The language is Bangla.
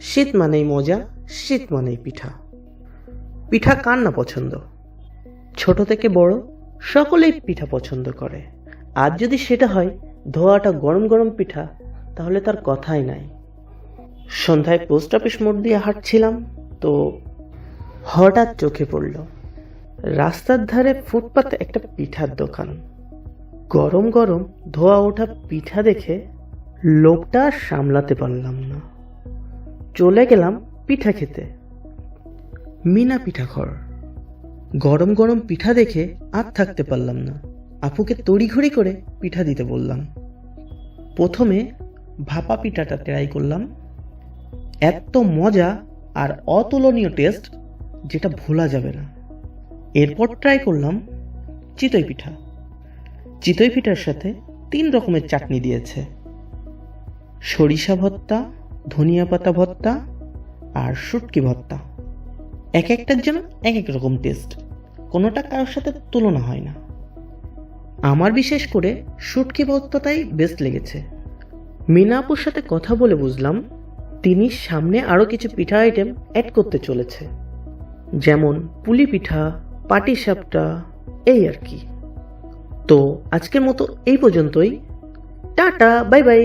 শীত মানেই মজা, শীত মানেই পিঠা। পিঠা কার না পছন্দ? ছোট থেকে বড় সকলেই পিঠা পছন্দ করে। আর যদি সেটা হয় ধোয়াটা গরম গরম পিঠা, তাহলে তার কথাই নাই। সন্ধ্যায় পোস্ট অফিস মোড় দিয়ে হাঁটছিলাম, তো হঠাৎ চোখে পড়ল রাস্তার ধারে ফুটপাতে একটা পিঠার দোকান। গরম গরম ধোয়া ওঠা পিঠা দেখে লোভটা আর সামলাতে পারলাম না, চলে গেলাম পিঠা খেতে। মিনা পিঠাঘর। গরম গরম পিঠা দেখে আর থাকতে পারলাম না, আপুকে তড়িঘড়ি করে পিঠা দিতে বললাম। প্রথমে ভাপা পিঠাটা ট্রাই করলাম। এত মজা আর অতুলনীয় টেস্ট, যেটা ভোলা যাবে না। এরপর ট্রাই করলাম চিতই পিঠা। চিতই পিঠার সাথে 3 রকমের চাটনি দিয়েছে, সরিষা ভর্তা, ধনিয়া পাতা ভর্তা আর শুটকি ভর্তা। এক একটার জন্য এক এক রকম টেস্ট, কোনোটা কারোর সাথে তুলনা হয় না। আমার বিশেষ করে শুটকি ভর্তাটাই বেস্ট লেগেছে। মিনা আপুর সাথে কথা বলে বুঝলাম তিনি সামনে আরও কিছু পিঠা আইটেম অ্যাড করতে চলেছে, যেমন পুলি পিঠা, পাটিসাপটা, এই আর কি। তো আজকের মতো এই পর্যন্তই। Tata, bye bye.